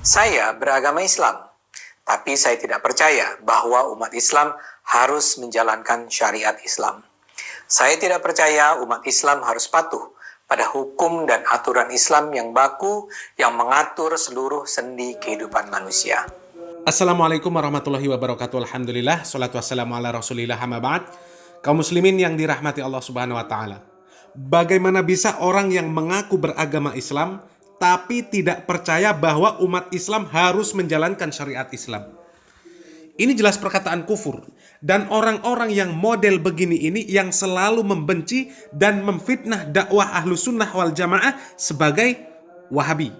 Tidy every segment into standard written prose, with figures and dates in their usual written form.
Saya beragama Islam, tapi saya tidak percaya bahwa umat Islam harus menjalankan syariat Islam. Saya tidak percaya umat Islam harus patuh pada hukum dan aturan Islam yang baku yang mengatur seluruh sendi kehidupan manusia. Assalamualaikum warahmatullahi wabarakatuh. Alhamdulillah, salatu wassalamu ala rasulillah, amma ba'd. Kaum muslimin yang dirahmati Allah subhanahu wa ta'ala, bagaimana bisa orang yang mengaku beragama Islam tapi tidak percaya bahwa umat Islam harus menjalankan syariat Islam? Ini jelas perkataan kufur. Dan orang-orang yang model begini ini yang selalu membenci dan memfitnah dakwah ahlu sunnah wal jamaah sebagai Wahabi.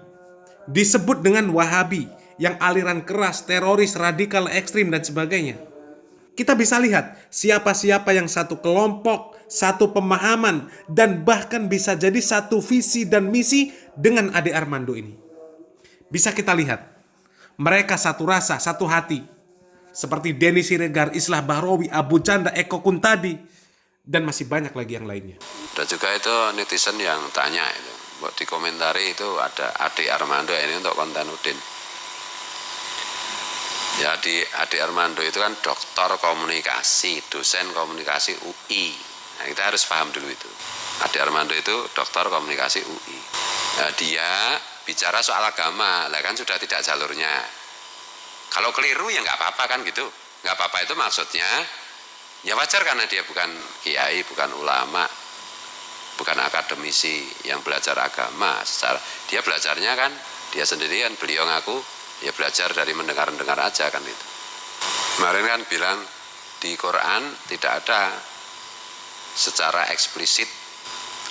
Disebut dengan Wahabi yang aliran keras, teroris, radikal, ekstrim dan sebagainya. Kita bisa lihat siapa-siapa yang satu kelompok, satu pemahaman, dan bahkan bisa jadi satu visi dan misi dengan Ade Armando ini. Bisa kita lihat, mereka satu rasa, satu hati. Seperti Denny Siregar, Islah Bahrawi, Abu Canda, Eko Kuntadi, dan masih banyak lagi yang lainnya. Dan juga itu netizen yang tanya itu, buat dikomentari itu ada Ade Armando ini untuk konten Udin. Ya, di Ade Armando itu kan doktor komunikasi, dosen komunikasi UI. Nah, kita harus paham dulu itu. Ade Armando itu doktor komunikasi UI. Nah, dia bicara soal agama, lah kan sudah tidak jalurnya. Kalau keliru ya nggak apa-apa kan gitu. Nggak apa-apa itu maksudnya ya wajar karena dia bukan kiai, bukan ulama, bukan akademisi yang belajar agama. Secara dia belajarnya kan dia sendirian, beliau ngaku ya belajar dari mendengar-dengar aja kan itu. Kemarin kan bilang di Quran tidak ada secara eksplisit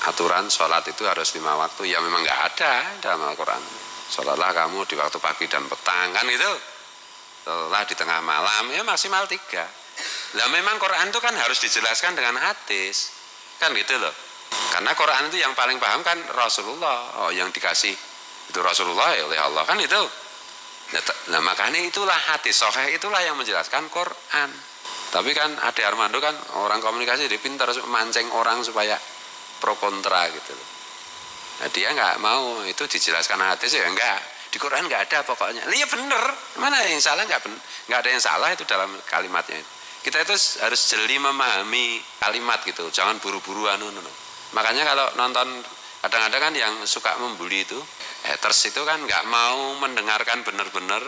aturan sholat itu harus 5 waktu. Ya memang nggak ada dalam Al-Quran. Sholatlah kamu di waktu pagi dan petang kan itu. Sholatlah di tengah malam ya maksimal 3. Nah memang Quran itu kan harus dijelaskan dengan hadis kan gitu loh. Karena Quran itu yang paling paham kan Rasulullah. Oh yang dikasih itu Rasulullah ya oleh Allah kan itu. Nah makanya itulah hadis sahih itulah yang menjelaskan Quran. Tapi kan Ade Armando kan orang komunikasi dia pintar mancing orang supaya pro kontra gitu loh. Nah dia nggak mau itu dijelaskan hadis ya enggak. Di Quran nggak ada pokoknya. Iya bener. Mana yang salah nggak ada yang salah itu dalam kalimatnya. Kita itu harus jeli memahami kalimat gitu. Jangan buru-buru Makanya kalau nonton kadang-kadang kan yang suka membuli itu haters itu kan nggak mau mendengarkan benar-benar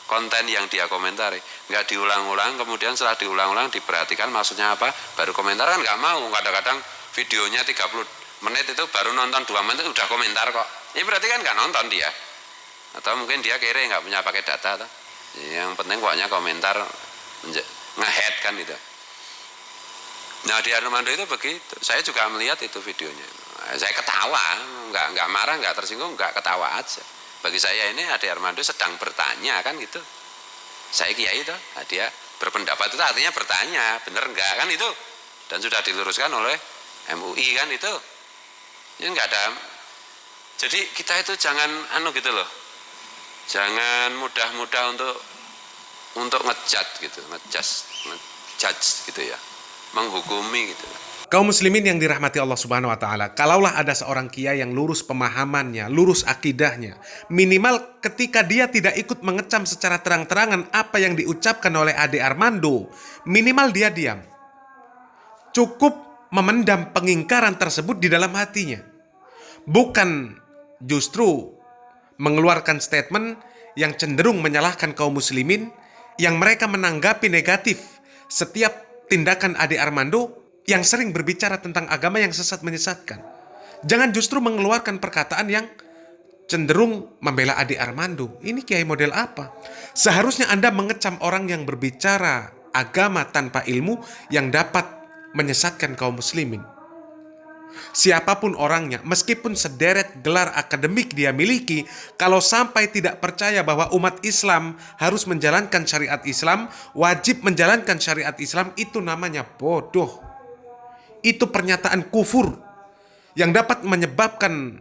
konten yang dia komentari, nggak diulang-ulang, kemudian setelah diulang-ulang diperhatikan maksudnya apa, baru komentar kan nggak mau. Kadang-kadang videonya 30 menit itu baru nonton 2 menit udah komentar kok. Ini berarti kan nggak nonton dia, atau mungkin dia kere nggak punya pakai data tuh. Yang penting pokoknya komentar nge-head kan itu. Nah di Armando itu begitu, saya juga melihat itu videonya. Saya ketawa, nggak marah, nggak tersinggung, nggak ketawa aja. Bagi saya ini Ade Armando sedang bertanya kan gitu. Saya kiai itu, nah, dia berpendapat itu artinya bertanya, bener nggak kan itu. Dan sudah diluruskan oleh MUI kan itu. Ini nggak ada. Jadi kita itu jangan gitu loh. Jangan mudah-mudah untuk ngejudge gitu, ngejudge gitu ya. Menghukumi gitu. Kaum muslimin yang dirahmati Allah subhanahu wa ta'ala, kalaulah ada seorang kiai yang lurus pemahamannya, lurus akidahnya, minimal ketika dia tidak ikut mengecam secara terang-terangan apa yang diucapkan oleh Ade Armando, minimal dia diam. Cukup memendam pengingkaran tersebut di dalam hatinya. Bukan justru mengeluarkan statement yang cenderung menyalahkan kaum muslimin, yang mereka menanggapi negatif setiap tindakan Ade Armando yang sering berbicara tentang agama yang sesat menyesatkan. Jangan justru mengeluarkan perkataan yang cenderung membela Ade Armando. Ini kiai model apa? Seharusnya Anda mengecam orang yang berbicara agama tanpa ilmu yang dapat menyesatkan kaum muslimin. Siapapun orangnya, meskipun sederet gelar akademik dia miliki, kalau sampai tidak percaya bahwa umat Islam harus menjalankan syariat Islam, wajib menjalankan syariat Islam, itu namanya bodoh. Itu pernyataan kufur yang dapat menyebabkan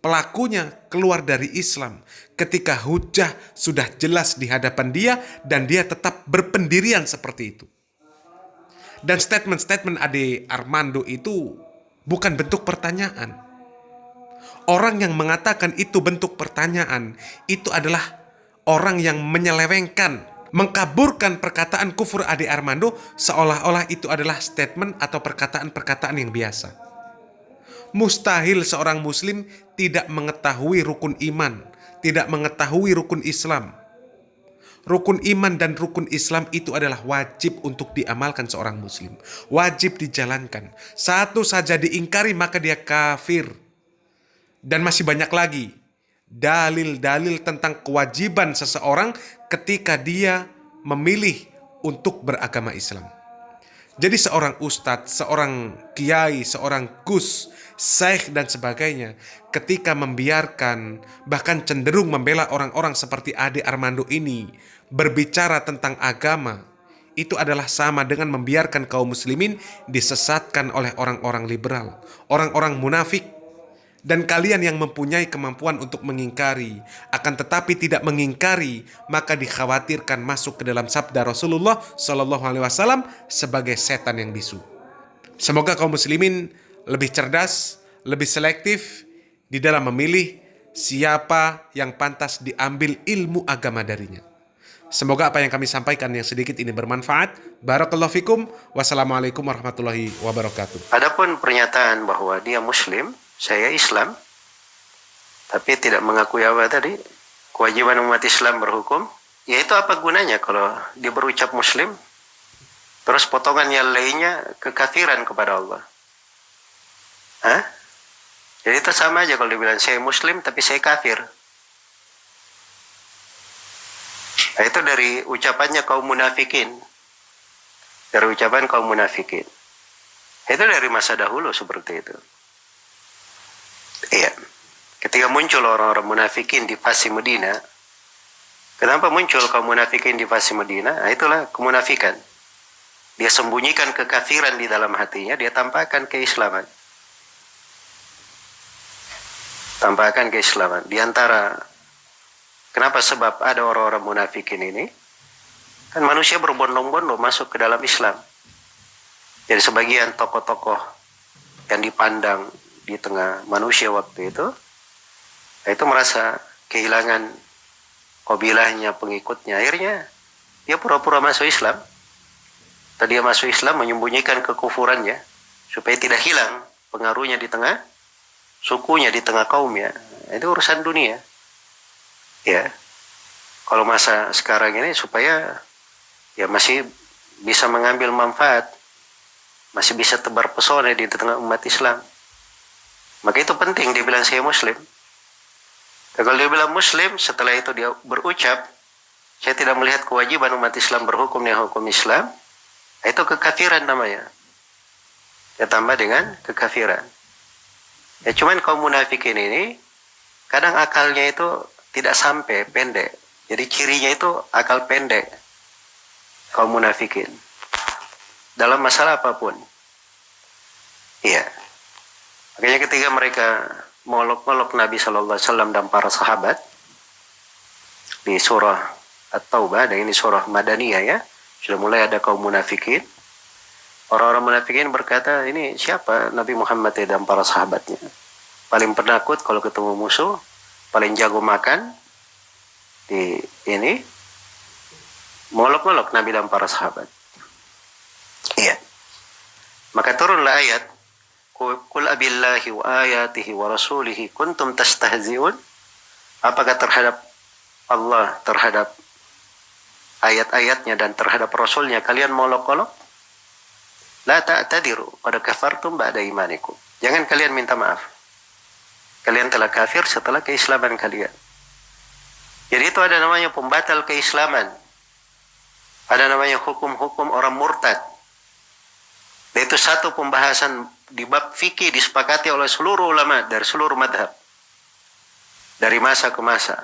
pelakunya keluar dari Islam ketika hujah sudah jelas di hadapan dia dan dia tetap berpendirian seperti itu. Dan statement-statement Ade Armando itu bukan bentuk pertanyaan. Orang yang mengatakan itu bentuk pertanyaan, itu adalah orang yang menyelewengkan, mengkaburkan perkataan kufur Ade Armando seolah-olah itu adalah statement atau perkataan-perkataan yang biasa. Mustahil seorang muslim tidak mengetahui rukun iman, tidak mengetahui rukun Islam. Rukun iman dan rukun Islam itu adalah wajib untuk diamalkan seorang muslim. Wajib dijalankan. Satu saja diingkari maka dia kafir. Dan masih banyak lagi dalil-dalil tentang kewajiban seseorang ketika dia memilih untuk beragama Islam. Jadi seorang ustadz, seorang kiai, seorang gus, syekh dan sebagainya ketika membiarkan bahkan cenderung membela orang-orang seperti Ade Armando ini berbicara tentang agama, itu adalah sama dengan membiarkan kaum muslimin disesatkan oleh orang-orang liberal, orang-orang munafik. Dan kalian yang mempunyai kemampuan untuk mengingkari, akan tetapi tidak mengingkari, maka dikhawatirkan masuk ke dalam sabda Rasulullah Shallallahu Alaihi Wasallam sebagai setan yang bisu. Semoga kaum muslimin lebih cerdas, lebih selektif di dalam memilih siapa yang pantas diambil ilmu agama darinya. Semoga apa yang kami sampaikan yang sedikit ini bermanfaat. Barakallahu fikum. Wassalamualaikum warahmatullahi wabarakatuh. Adapun pernyataan bahwa dia muslim, saya Islam, tapi tidak mengakui apa tadi, kewajiban umat Islam berhukum, ya itu apa gunanya kalau dia berucap muslim, terus potongan yang lainnya kekafiran kepada Allah. Hah? Jadi itu sama aja kalau dibilang saya muslim tapi saya kafir. Nah, itu dari ucapannya kaum munafikin. Dari ucapan kaum munafikin. Itu dari masa dahulu seperti itu. Iya. Ketika muncul orang-orang munafikin di fase Medina, kenapa muncul kaum munafikin di fase Medina? Nah, itulah kemunafikan. Dia sembunyikan kekafiran di dalam hatinya, dia tampakkan keislaman. Tampakkan keislaman. Di antara kenapa sebab ada orang-orang munafikin ini? Kan manusia berbondong-bondong masuk ke dalam Islam. Jadi sebagian tokoh-tokoh yang dipandang di tengah manusia waktu itu merasa kehilangan kabilahnya, pengikutnya. Akhirnya dia pura-pura masuk Islam. Tadi dia masuk Islam menyembunyikan kekufurannya supaya tidak hilang pengaruhnya di tengah sukunya, di tengah kaumnya. Itu urusan dunia. Ya. Kalau masa sekarang ini supaya ya masih bisa mengambil manfaat, masih bisa tebar pesona di tengah umat Islam. Maka itu penting dia bilang saya muslim. Dan kalau dia bilang muslim, setelah itu dia berucap, saya tidak melihat kewajiban umat Islam berhukum dengan hukum Islam, itu kekafiran namanya. Dia tambah dengan kekafiran. Ya cuman kaum munafikin ini, kadang akalnya itu tidak sampai, pendek. Jadi cirinya itu akal pendek. Kaum munafikin. Dalam masalah apapun. Iya. Makanya ketika mereka mengolok-olok Nabi SAW dan para sahabat di surah At-Taubah, dan ini surah Madaniyah ya, sudah mulai ada kaum munafikin. Orang-orang munafikin berkata, ini siapa Nabi Muhammad dan para sahabatnya? Paling penakut kalau ketemu musuh, paling jago makan, di ini mengolok-olok Nabi dan para sahabat. Iya. Maka turunlah ayat, Qul abillahi wa ayatihi wa rasulihi kuntum tastahzi'un. Apakah terhadap Allah, terhadap ayat-ayatnya dan terhadap Rasulnya kalian molok-olok? La ta'tadiru qad kafartum ba'da imanikum. Jangan kalian minta maaf. Kalian telah kafir setelah keislaman kalian. Jadi itu ada namanya pembatal keislaman. Ada namanya hukum-hukum orang murtad. Dan itu satu pembahasan di bab fikih disepakati oleh seluruh ulama dari seluruh madhab. Dari masa ke masa.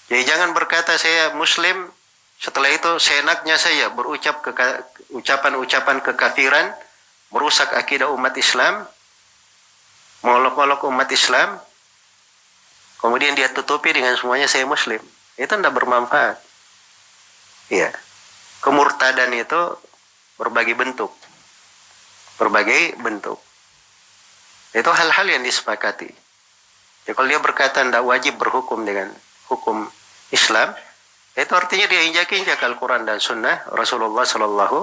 Jadi jangan berkata saya muslim, setelah itu seenaknya saya berucap ucapan-ucapan kekafiran, merusak akidah umat Islam, mengolok-olok umat Islam, kemudian dia tutupi dengan semuanya saya muslim. Itu tidak bermanfaat. Iya. Kemurtadan itu berbagai bentuk. Berbagai bentuk. Itu hal-hal yang disepakati. Ya, kalau dia berkata tidak wajib berhukum dengan hukum Islam, itu artinya dia injak-injak Al-Quran dan Sunnah Rasulullah Sallallahu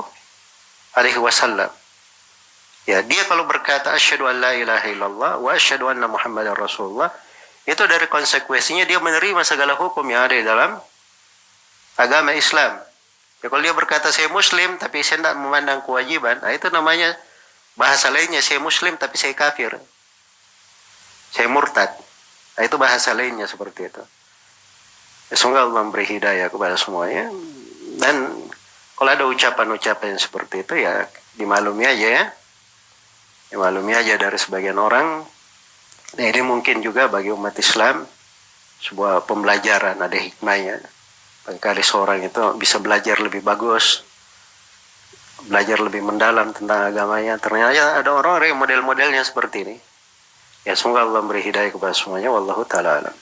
Alaihi Wasallam. Ya, dia kalau berkata asyhadu an la ilaha illallah wa asyhadu anna Muhammadar Rasulullah, itu dari konsekuensinya dia menerima segala hukum yang ada di dalam agama Islam. Ya, kalau dia berkata saya Muslim tapi saya tidak memandang kewajiban, nah itu namanya bahasa lainnya saya Muslim tapi saya kafir, saya murtad. Nah, itu bahasa lainnya seperti itu. Ya, semoga Allah memberi hidayah kepada semuanya. Dan kalau ada ucapan-ucapan seperti itu ya dimaklumi aja ya. Dimaklumi aja dari sebagian orang. Nah, ini mungkin juga bagi umat Islam sebuah pembelajaran, ada hikmahnya. Barangkali seorang itu bisa belajar lebih bagus, belajar lebih mendalam tentang agamanya. Ternyata ada orang-orang yang model-modelnya seperti ini. Ya, semoga Allah memberi hidayah kepada semuanya. Wallahu ta'ala alam.